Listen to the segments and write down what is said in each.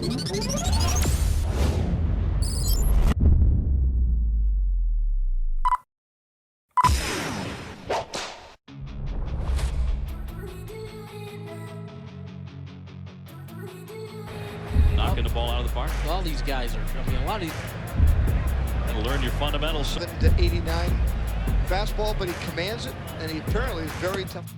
Knocking the ball out of the park. All these guys are, I mean, a lot of these. Learn your fundamentals. The 89 fastball, but he commands it, and he apparently is very tough.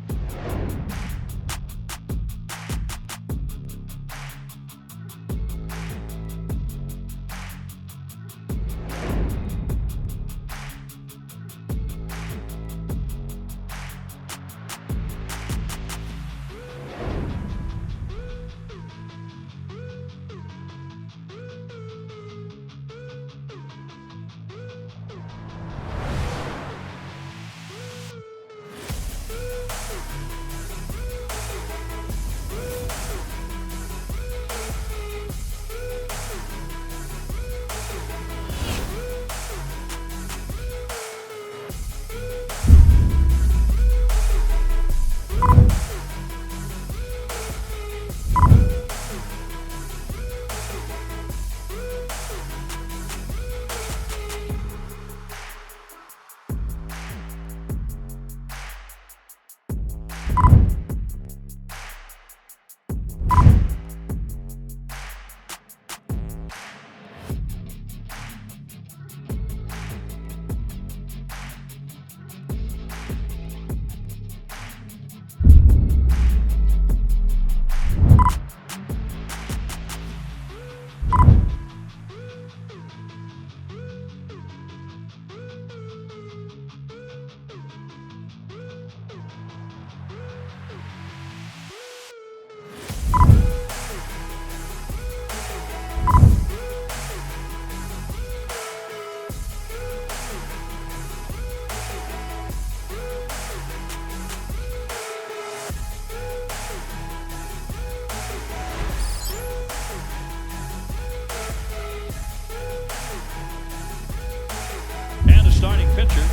Starting pitcher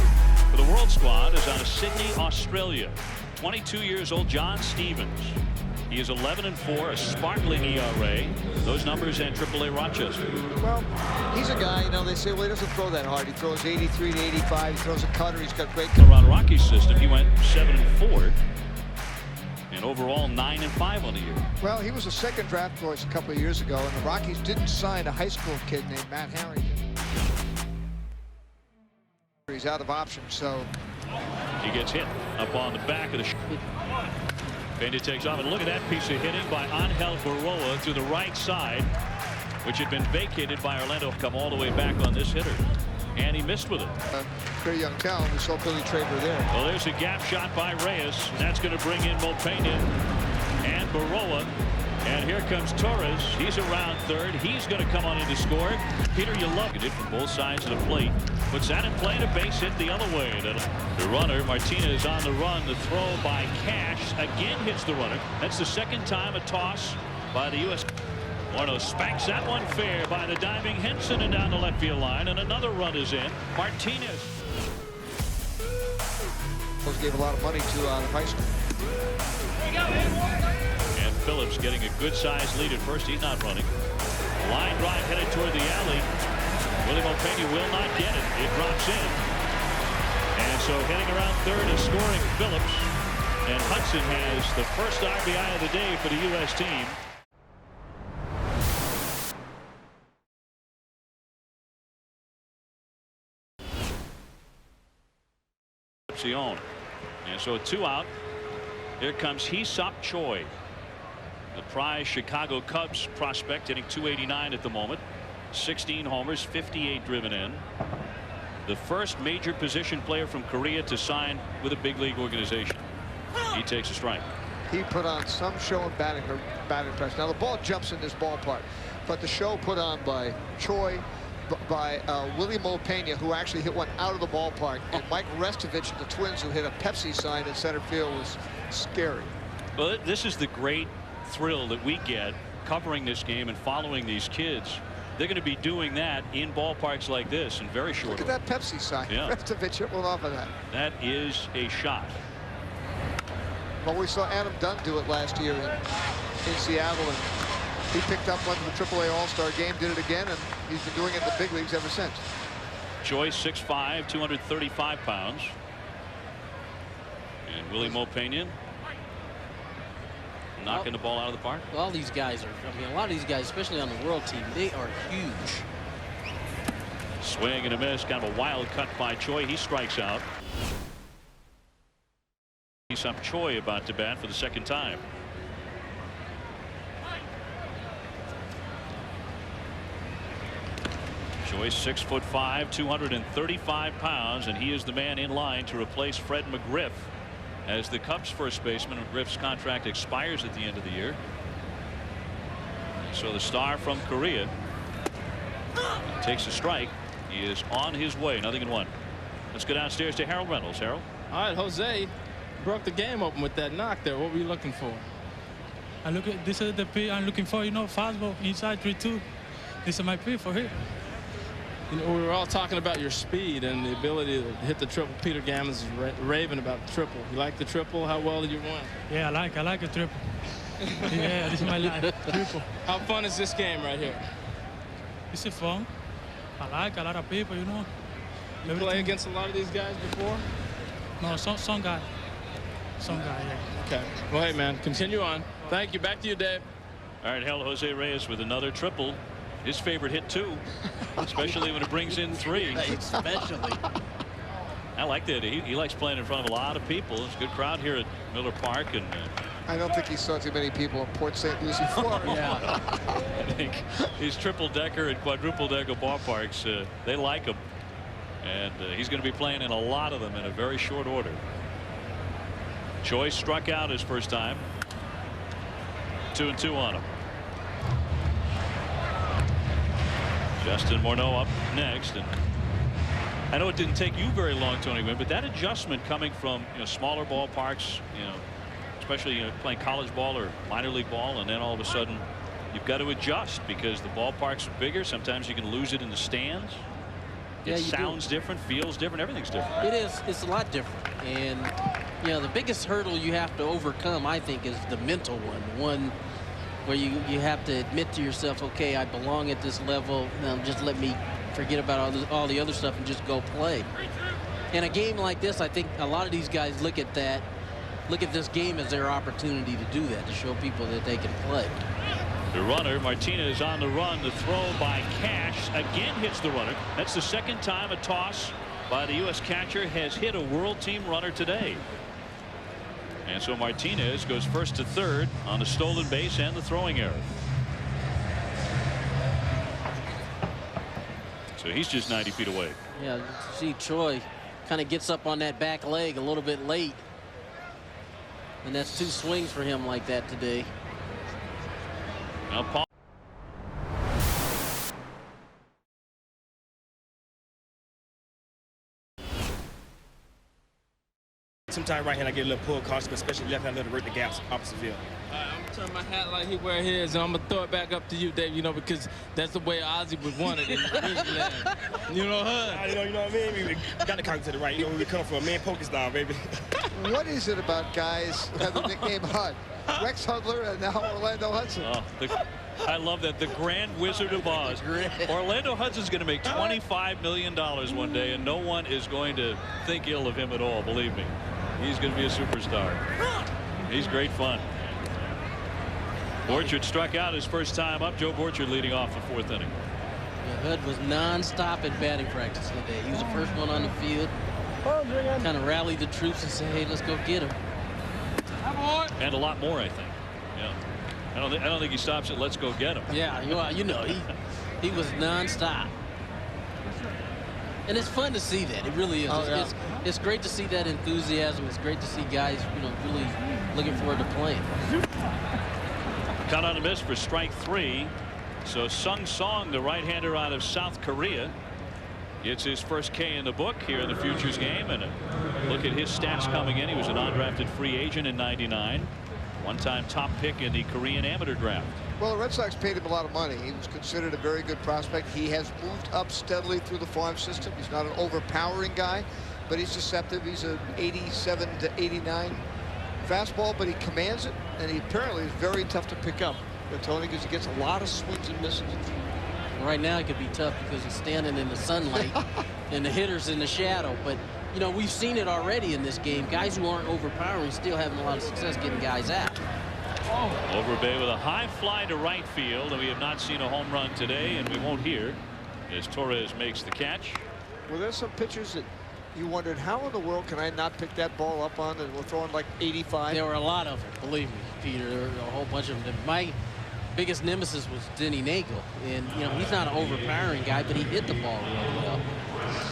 for the World Squad is out of Sydney, Australia. 22 years old, John Stevens. He is 11-4, a sparkling ERA. Those numbers in AAA Rochester. Well, he's a guy, you know, they say, well, he doesn't throw that hard. He throws 83 to 85. He throws a cutter. He's got great. Around Rocky's system, he went 7-4. And overall 9-5 on the year. Well, he was a second draft choice a couple of years ago, and the Rockies didn't sign a high school kid named Matt Harrington. He's out of options, so he gets hit up on the back of the Pena takes off, and look at that piece of hitting by Angel Baroa to the right side, which had been vacated by Orlando. Come all the way back on this hitter, and he missed with it. Very young talent. We saw Billy Traber there. Well, there's a gap shot by Reyes. That's going to bring in Mopena and Baroa. And here comes Torres. He's around third. He's going to come on in to score. Peter, you love it from both sides of the plate. Puts that in play, and a base hit the other way. The runner, Martinez, on the run. The throw by Cash again hits the runner. That's the second time a toss by the U.S. Morneau spanks that one fair by the diving Henson and down the left field line, and another run is in. Martinez. Gave a lot of money to the high school. And Phillips getting a good-sized lead at first. He's not running. Line drive headed toward the alley. Willie Mopena will not get it. It drops in. And so heading around third is scoring Phillips. And Hudson has the first RBI of the day for the U.S. team. And so a 2-out. Here comes Hee Seop Choi, the prize Chicago Cubs prospect, hitting .289 at the moment. 16 homers, 58 driven in. The first major position player from Korea to sign with a big league organization. He takes a strike. He put on some show in batting press. Now the ball jumps in this ballpark, but the show put on by Choi, by Willie Mopena, who actually hit one out of the ballpark, and Mike Restovich, the Twins, who hit a Pepsi sign in center field, was scary. Well, this is the great thrill that we get covering this game and following these kids. They're going to be doing that in ballparks like this in very short order. Look at that Pepsi sign. Yeah. Restovich hit one off of that. That is a shot. Well, we saw Adam Dunn do it last year in Seattle, and He picked up one for the AAA All-Star game, did it again, and he's been doing it in the big leagues ever since. Choi 6'5", 235 pounds. And Willie Mopanian knocking the ball out of the park. All these guys are, I mean, a lot of these guys, especially on the world team, they are huge. Swing and a miss, kind of a wild cut by Choi. He strikes out. Hee Seop Choi about to bat for the second time. Choi 6'5", 235 pounds, and he is the man in line to replace Fred McGriff as the Cubs first baseman. McGriff's contract expires at the end of the year. So the star from Korea takes a strike. He is on his way. 0-1. Let's go downstairs to Harold Reynolds. Harold. All right, Jose broke the game open with that knock there. What were you looking for? I look at this is the pitch I'm looking for. You know, fastball inside 3-2. This is my pitch for here. You know, we were all talking about your speed and the ability to hit the triple. Peter Gammons is raving about the triple. You like the triple? How well did you win? Yeah, I like a triple. Yeah, this is my life. Triple. How fun is this game right here? This is fun. I like a lot of people, you know. You play against a lot of these guys before? No, some guy. Some guy, yeah. Okay. Well, hey, man, continue on. Thank you. Back to you, Dave. All right, Hell Jose Reyes with another triple. His favorite hit, too, especially when it brings in 3. Especially. I like that. He likes playing in front of a lot of people. It's a good crowd here at Miller Park. And I don't think he saw too many people in Port St. Lucie, Florida. Yeah. I think these triple-decker and quadruple-decker ballparks, they like him. And he's going to be playing in a lot of them in a very short order. Choi struck out his first time. 2-2 on him. Justin Morneau up next, and I know it didn't take you very long, Tony Gwynn, but that adjustment coming from smaller ballparks, especially playing college ball or minor league ball, and then all of a sudden you've got to adjust because the ballparks are bigger. Sometimes you can lose it in the stands. Yeah, it sounds different, feels different, everything's different. It is. It's a lot different, and the biggest hurdle you have to overcome, I think, is the mental one. One where you have to admit to yourself, okay, I belong at this level. Now just let me forget about all the other stuff and just go play. In a game like this, I think a lot of these guys look at this game as their opportunity to do that, to show people that they can play. The runner, Martinez, on the run. The throw by Cash again hits the runner. That's the second time a toss by the U.S. catcher has hit a world team runner today. And so Martinez goes first to third on the stolen base and the throwing error. So he's just 90 feet away. Yeah, you see Choi kind of gets up on that back leg a little bit late. And that's 2 swings for him like that today. Now Paul. Sometimes right hand I get a little pull cautious, but especially left hand, let it work the gaps opposite field. I'm gonna turn my hat like he wear his, and I'm gonna throw it back up to you, Dave. Because that's the way Ozzie would want it. You know, You know what I mean? We got the contact to the right. You know where we come from, man. Poker style, baby. What is it about guys who have the nickname HUD? Rex Hudler and now Orlando Hudson. Oh, I love that. The Grand Wizard of Oz. Orlando Hudson's going to make $25 million one day, and no one is going to think ill of him at all, believe me. He's going to be a superstar. He's great fun. Borchard struck out his first time up. Joe Borchard leading off the 4th inning. Yeah, Hud was non-stop at batting practice today. He was the first one on the field. Kind of rallied the troops and said, hey, let's go get him. And a lot more, I think. Yeah. I don't think he stops at let's go get him. Yeah, he was non-stop. And it's fun to see that. It really is. Oh, yeah. It's great to see that enthusiasm. It's great to see guys, really looking forward to playing. Cut on a miss for strike 3. So Sung Song, the right-hander out of South Korea, gets his first K in the book here in the Futures game. And look at his stats coming in. He was an undrafted free agent in '99. One-time top pick in the Korean amateur draft. Well, the Red Sox paid him a lot of money. He was considered a very good prospect. He has moved up steadily through the farm system. He's not an overpowering guy, but he's deceptive. He's an 87 to 89 fastball, but he commands it, and he apparently is very tough to pick up. Tony, because he gets a lot of swings and misses. Right now it could be tough because he's standing in the sunlight and the hitter's in the shadow. But, you know, we've seen it already in this game. Guys who aren't overpowering still having a lot of success getting guys out. Overbay with a high fly to right field, and we have not seen a home run today, and we won't hear as Torres makes the catch. Well, there's some pitchers that you wondered, how in the world can I not pick that ball up on, and we're throwing like 85? There were a lot of them, believe me, Peter. There were a whole bunch of them. My biggest nemesis was Denny Nagel, and you know he's not an overpowering guy, but he hit the ball really well.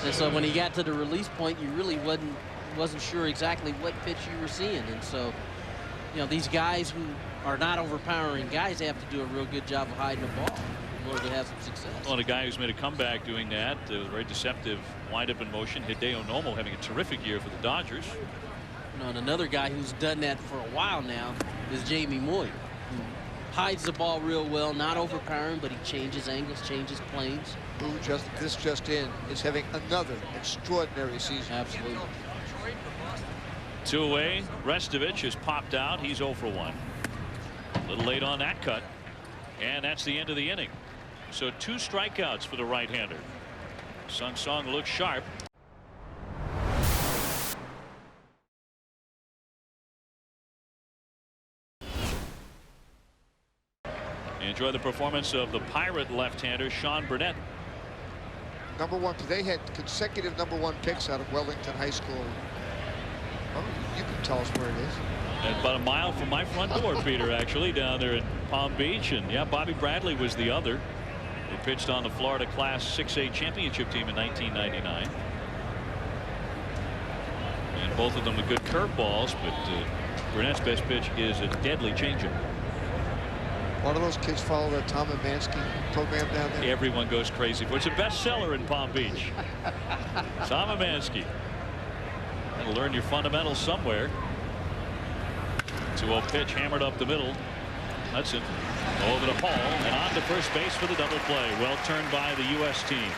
And so when he got to the release point, you really wasn't sure exactly what pitch you were seeing. And so, you know, these guys who are not overpowering guys, they have to do a real good job of hiding the ball in order to have some success. Well, a guy who's made a comeback doing that, very deceptive windup in motion. Hideo Nomo having a terrific year for the Dodgers. You know, and another guy who's done that for a while now is Jamie Moyer. Hides the ball real well, not overpowering, but he changes angles, changes planes. Who just in is having another extraordinary season. Absolutely. 2 away. Restovich has popped out. He's 0 for 1. A little late on that cut, and that's the end of the inning. So 2 strikeouts for the right-hander. Sung Song looks sharp. Enjoy the performance of the Pirate left-hander Sean Burnett. #1. They had consecutive #1 picks out of Wellington High School. Oh, you can tell us where it is. And about a mile from my front door, Peter, actually, down there in Palm Beach. And yeah, Bobby Bradley was the other, who pitched on the Florida Class 6A championship team in 1999. And both of them with good curveballs, but Burnett's best pitch is a deadly changeup. One of those kids follow that Tom Emanski program down there. Everyone goes crazy for it. It's a bestseller in Palm Beach. Tom Emanski. Gotta learn your fundamentals somewhere. 2-0 pitch hammered up the middle. Hudson over to Paul and on to first base for the double play. Well turned by the U.S. team.